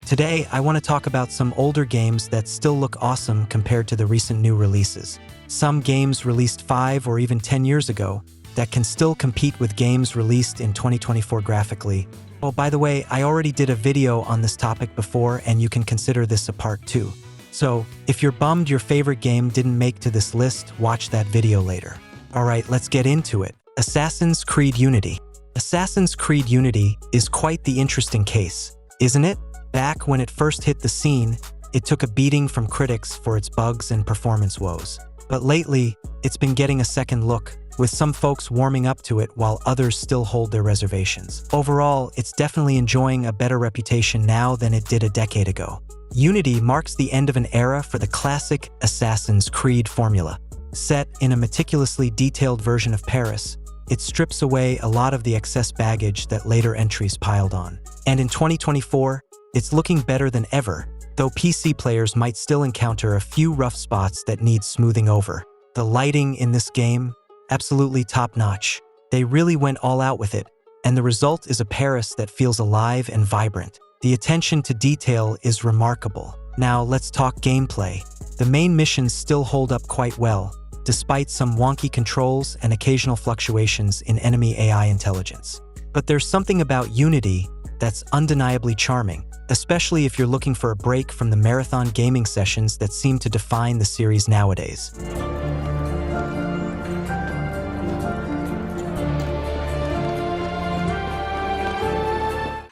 Today, I want to talk about some older games that still look awesome compared to the recent new releases. Some games released 5 or even 10 years ago that can still compete with games released in 2024 graphically. Oh, by the way, I already did a video on this topic before, and you can consider this a part 2. So, if you're bummed your favorite game didn't make to this list, watch that video later. Alright, let's get into it. Assassin's Creed Unity. Assassin's Creed Unity is quite the interesting case, isn't it? Back when it first hit the scene, it took a beating from critics for its bugs and performance woes. But lately, it's been getting a second look, with some folks warming up to it while others still hold their reservations. Overall, it's definitely enjoying a better reputation now than it did a decade ago. Unity marks the end of an era for the classic Assassin's Creed formula. Set in a meticulously detailed version of Paris, it strips away a lot of the excess baggage that later entries piled on. And in 2024, it's looking better than ever, though PC players might still encounter a few rough spots that need smoothing over. The lighting in this game, absolutely top-notch. They really went all out with it, and the result is a Paris that feels alive and vibrant. The attention to detail is remarkable. Now let's talk gameplay. The main missions still hold up quite well, despite some wonky controls and occasional fluctuations in enemy AI intelligence. But there's something about Unity that's undeniably charming, especially if you're looking for a break from the marathon gaming sessions that seem to define the series nowadays.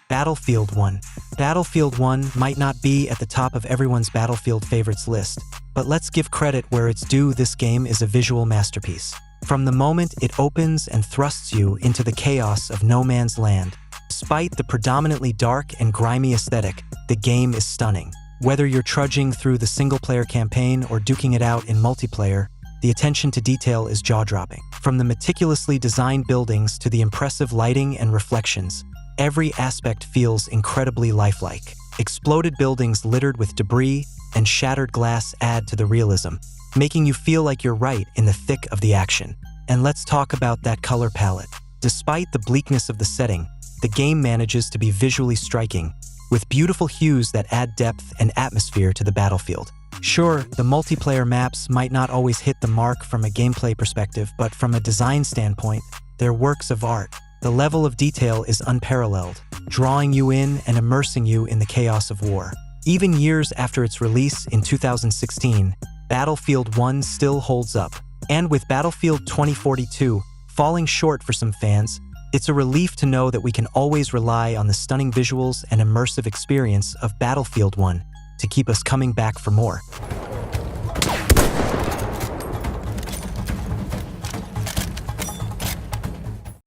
Battlefield 1. Battlefield 1 might not be at the top of everyone's Battlefield favorites list, but let's give credit where it's due. This game is a visual masterpiece. From the moment it opens and thrusts you into the chaos of no man's land, despite the predominantly dark and grimy aesthetic, the game is stunning. Whether you're trudging through the single-player campaign or duking it out in multiplayer, the attention to detail is jaw-dropping. From the meticulously designed buildings to the impressive lighting and reflections, every aspect feels incredibly lifelike. Exploded buildings littered with debris and shattered glass add to the realism, making you feel like you're right in the thick of the action. And let's talk about that color palette. Despite the bleakness of the setting, the game manages to be visually striking, with beautiful hues that add depth and atmosphere to the battlefield. Sure, the multiplayer maps might not always hit the mark from a gameplay perspective, but from a design standpoint, they're works of art. The level of detail is unparalleled, drawing you in and immersing you in the chaos of war. Even years after its release in 2016, Battlefield 1 still holds up. And with Battlefield 2042 falling short for some fans, it's a relief to know that we can always rely on the stunning visuals and immersive experience of Battlefield 1 to keep us coming back for more.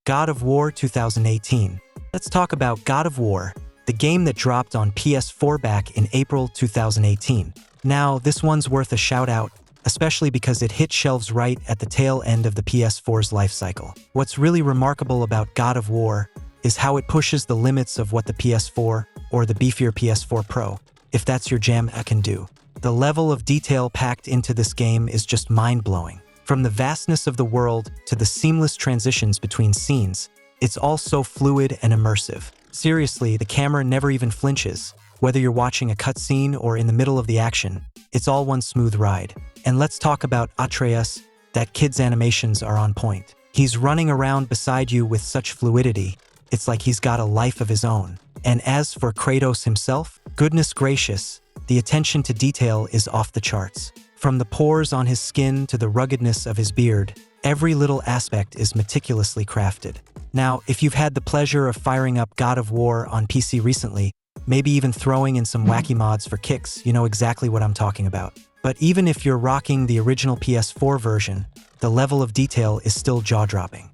God of War 2018. Let's talk about God of War, the game that dropped on PS4 back in April 2018. Now, this one's worth a shout-out, especially because it hit shelves right at the tail end of the PS4's life cycle. What's really remarkable about God of War is how it pushes the limits of what the PS4 or the beefier PS4 Pro, if that's your jam, can do. The level of detail packed into this game is just mind-blowing. From the vastness of the world to the seamless transitions between scenes, it's all so fluid and immersive. Seriously, the camera never even flinches. Whether you're watching a cutscene or in the middle of the action, it's all one smooth ride. And let's talk about Atreus. That kid's animations are on point. He's running around beside you with such fluidity, it's like he's got a life of his own. And as for Kratos himself, goodness gracious, the attention to detail is off the charts. From the pores on his skin to the ruggedness of his beard, every little aspect is meticulously crafted. Now, if you've had the pleasure of firing up God of War on PC recently, maybe even throwing in some wacky mods for kicks, you know exactly what I'm talking about. But even if you're rocking the original PS4 version, the level of detail is still jaw-dropping.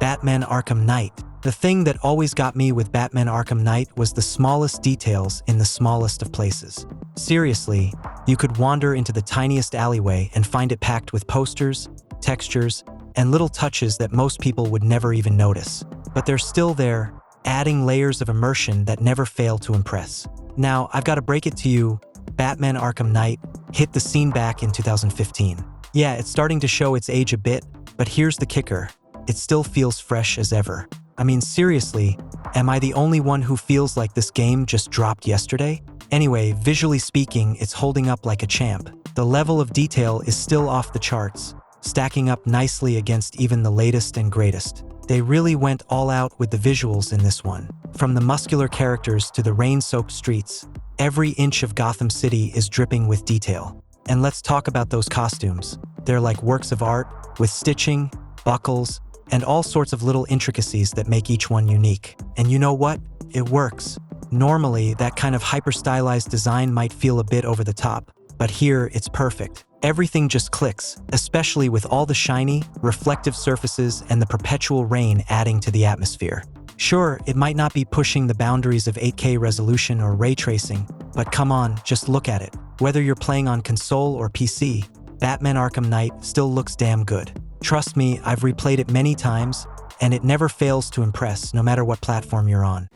Batman Arkham Knight. The thing that always got me with Batman Arkham Knight was the smallest details in the smallest of places. Seriously, you could wander into the tiniest alleyway and find it packed with posters, textures, and little touches that most people would never even notice. But they're still there, adding layers of immersion that never fail to impress. Now, I've got to break it to you, Batman Arkham Knight hit the scene back in 2015. Yeah, it's starting to show its age a bit, but here's the kicker. It still feels fresh as ever. I mean, seriously, am I the only one who feels like this game just dropped yesterday? Anyway, visually speaking, it's holding up like a champ. The level of detail is still off the charts, stacking up nicely against even the latest and greatest. They really went all out with the visuals in this one. From the muscular characters to the rain-soaked streets, every inch of Gotham City is dripping with detail. And let's talk about those costumes. They're like works of art, with stitching, buckles, and all sorts of little intricacies that make each one unique. And you know what? It works. Normally, that kind of hyper-stylized design might feel a bit over the top, but here it's perfect. Everything just clicks, especially with all the shiny, reflective surfaces and the perpetual rain adding to the atmosphere. Sure, it might not be pushing the boundaries of 8K resolution or ray tracing, but come on, just look at it. Whether you're playing on console or PC, Batman Arkham Knight still looks damn good. Trust me, I've replayed it many times, and it never fails to impress, no matter what platform you're on.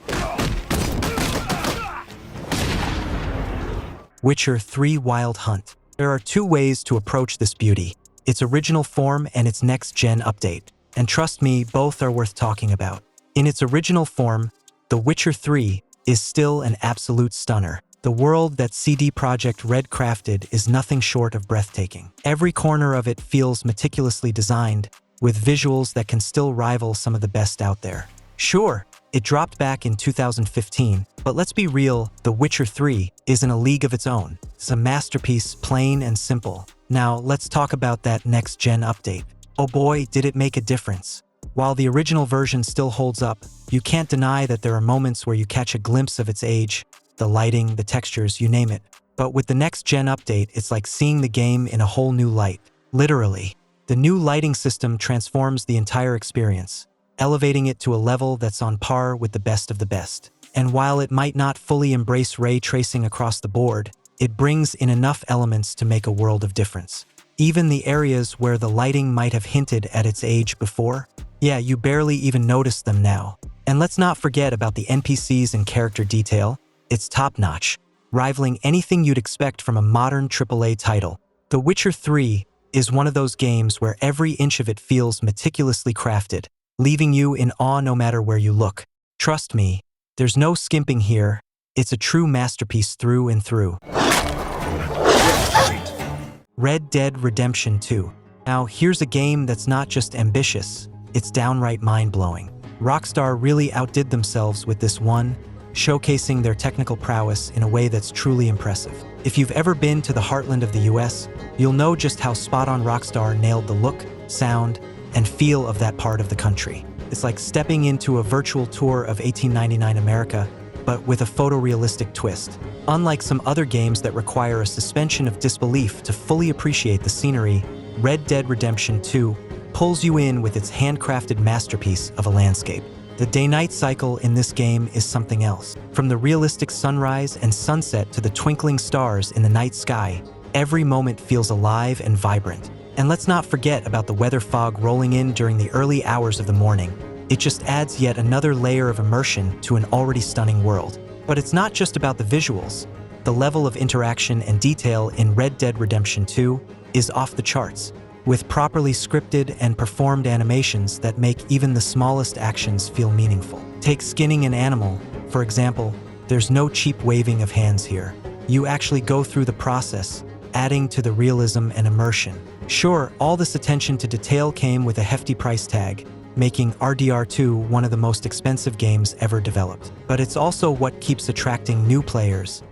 Witcher 3 Wild Hunt. There are two ways to approach this beauty: its original form and its next-gen update. And trust me, both are worth talking about. In its original form, The Witcher 3 is still an absolute stunner. The world that CD Projekt Red crafted is nothing short of breathtaking. Every corner of it feels meticulously designed, with visuals that can still rival some of the best out there. Sure, it dropped back in 2015, but let's be real, The Witcher 3 is in a league of its own. It's a masterpiece, plain and simple. Now, let's talk about that next-gen update. Oh boy, did it make a difference. While the original version still holds up, you can't deny that there are moments where you catch a glimpse of its age, the lighting, the textures, you name it. But with the next-gen update, it's like seeing the game in a whole new light. Literally. The new lighting system transforms the entire experience, elevating it to a level that's on par with the best of the best. And while it might not fully embrace ray tracing across the board, it brings in enough elements to make a world of difference. Even the areas where the lighting might have hinted at its age before, yeah, you barely even notice them now. And let's not forget about the NPCs and character detail. It's top-notch, rivaling anything you'd expect from a modern AAA title. The Witcher 3 is one of those games where every inch of it feels meticulously crafted, leaving you in awe no matter where you look. Trust me, there's no skimping here. It's a true masterpiece through and through. Red Dead Redemption 2. Now, here's a game that's not just ambitious, it's downright mind-blowing. Rockstar really outdid themselves with this one, showcasing their technical prowess in a way that's truly impressive. If you've ever been to the heartland of the US, you'll know just how spot-on Rockstar nailed the look, sound, and feel of that part of the country. It's like stepping into a virtual tour of 1899 America, but with a photorealistic twist. Unlike some other games that require a suspension of disbelief to fully appreciate the scenery, Red Dead Redemption 2 pulls you in with its handcrafted masterpiece of a landscape. The day-night cycle in this game is something else. From the realistic sunrise and sunset to the twinkling stars in the night sky, every moment feels alive and vibrant. And let's not forget about the weather fog rolling in during the early hours of the morning. It just adds yet another layer of immersion to an already stunning world. But it's not just about the visuals. The level of interaction and detail in Red Dead Redemption 2 is off the charts, with properly scripted and performed animations that make even the smallest actions feel meaningful. Take skinning an animal, for example. There's no cheap waving of hands here. You actually go through the process, adding to the realism and immersion. Sure, all this attention to detail came with a hefty price tag, making RDR2 one of the most expensive games ever developed. But it's also what keeps attracting new players.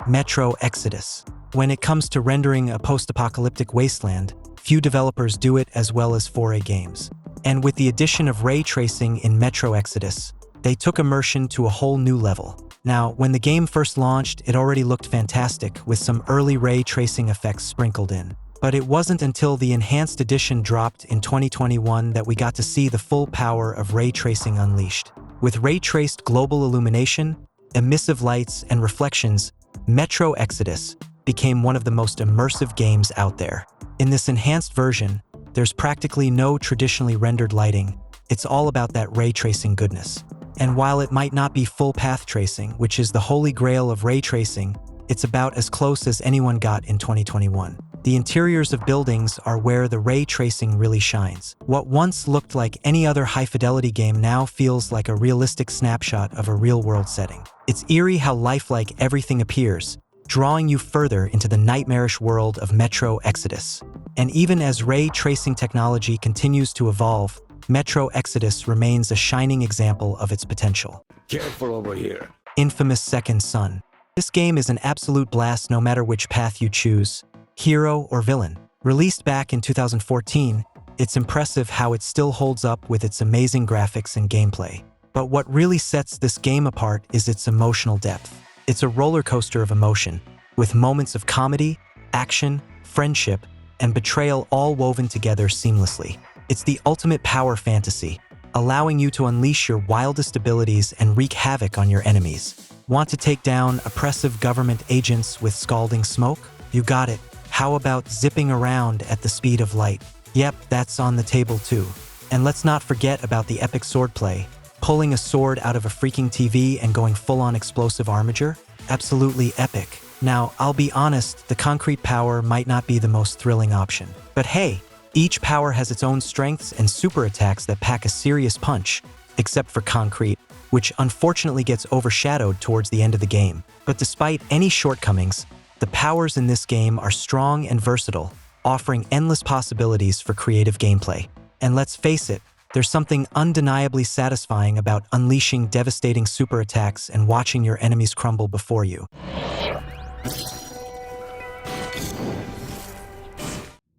Metro Exodus. When it comes to rendering a post-apocalyptic wasteland, few developers do it as well as 4A Games. And with the addition of ray tracing in Metro Exodus, they took immersion to a whole new level. Now, when the game first launched, it already looked fantastic, with some early ray tracing effects sprinkled in. But it wasn't until the enhanced edition dropped in 2021 that we got to see the full power of ray tracing unleashed. With ray-traced global illumination, emissive lights, and reflections, Metro Exodus became one of the most immersive games out there. In this enhanced version, there's practically no traditionally rendered lighting. It's all about that ray tracing goodness. And while it might not be full path tracing, which is the holy grail of ray tracing, It's about as close as anyone got in 2021. The interiors of buildings are where the ray tracing really shines. What once looked like any other high-fidelity game now feels like a realistic snapshot of a real-world setting. It's eerie how lifelike everything appears, drawing you further into the nightmarish world of Metro Exodus. And even as ray tracing technology continues to evolve, Metro Exodus remains a shining example of its potential. Careful over here. Infamous Second Son. This game is an absolute blast no matter which path you choose, hero or villain. Released back in 2014, it's impressive how it still holds up with its amazing graphics and gameplay. But what really sets this game apart is its emotional depth. It's a roller coaster of emotion, with moments of comedy, action, friendship, and betrayal all woven together seamlessly. It's the ultimate power fantasy, allowing you to unleash your wildest abilities and wreak havoc on your enemies. Want to take down oppressive government agents with scalding smoke? You got it. How about zipping around at the speed of light? Yep, that's on the table too. And let's not forget about the epic swordplay. Pulling a sword out of a freaking TV and going full-on explosive armature? Absolutely epic. Now, I'll be honest, the concrete power might not be the most thrilling option. But hey, each power has its own strengths and super attacks that pack a serious punch, except for concrete, which unfortunately gets overshadowed towards the end of the game. But despite any shortcomings, the powers in this game are strong and versatile, offering endless possibilities for creative gameplay. And let's face it, there's something undeniably satisfying about unleashing devastating super attacks and watching your enemies crumble before you.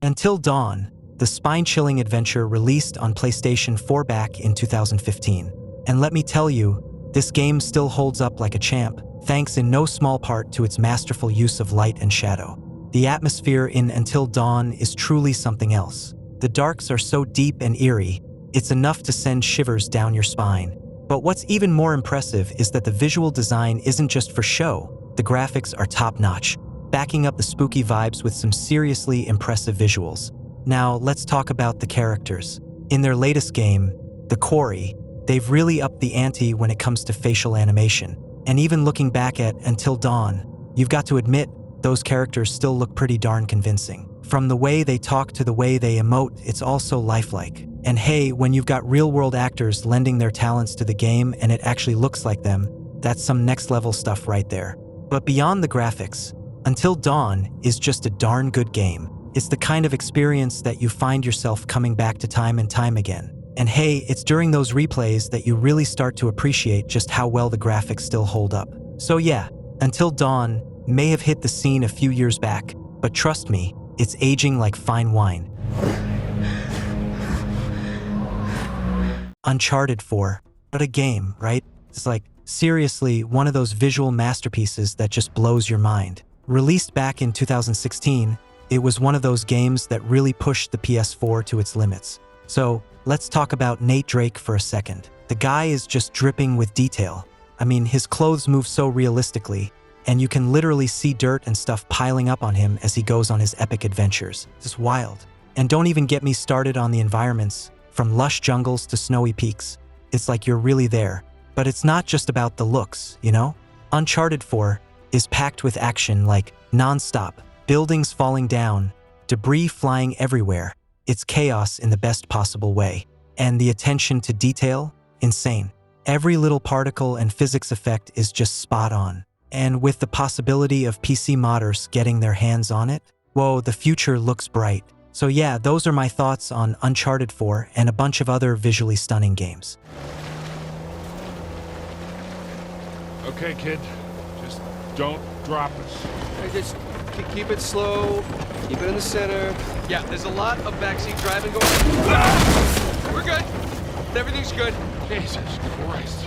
Until Dawn, the spine-chilling adventure released on PlayStation 4 back in 2015. And let me tell you, this game still holds up like a champ, thanks in no small part to its masterful use of light and shadow. The atmosphere in Until Dawn is truly something else. The darks are so deep and eerie, it's enough to send shivers down your spine. But what's even more impressive is that the visual design isn't just for show. The graphics are top-notch, backing up the spooky vibes with some seriously impressive visuals. Now, let's talk about the characters. In their latest game, The Quarry, they've really upped the ante when it comes to facial animation. And even looking back at Until Dawn, you've got to admit, those characters still look pretty darn convincing. From the way they talk to the way they emote, it's also lifelike. And hey, when you've got real-world actors lending their talents to the game and it actually looks like them, that's some next-level stuff right there. But beyond the graphics, Until Dawn is just a darn good game. It's the kind of experience that you find yourself coming back to time and time again. And hey, it's during those replays that you really start to appreciate just how well the graphics still hold up. So yeah, Until Dawn may have hit the scene a few years back, but trust me, it's aging like fine wine. Uncharted 4. What a game, right? It's like, seriously, one of those visual masterpieces that just blows your mind. Released back in 2016, it was one of those games that really pushed the PS4 to its limits. So, let's talk about Nate Drake for a second. The guy is just dripping with detail. I mean, his clothes move so realistically, and you can literally see dirt and stuff piling up on him as he goes on his epic adventures. It's just wild. And don't even get me started on the environments, from lush jungles to snowy peaks. It's like you're really there. But it's not just about the looks, you know? Uncharted 4 is packed with action like non-stop, buildings falling down, debris flying everywhere. It's chaos in the best possible way. And the attention to detail? Insane. Every little particle and physics effect is just spot on. And with the possibility of PC modders getting their hands on it, whoa, the future looks bright. So yeah, those are my thoughts on Uncharted 4 and a bunch of other visually stunning games. Okay, kid. Just don't drop us. Hey, just keep it slow, keep it in the center. Yeah, there's a lot of backseat driving going on. Ah! We're good. Everything's good. Jesus Christ.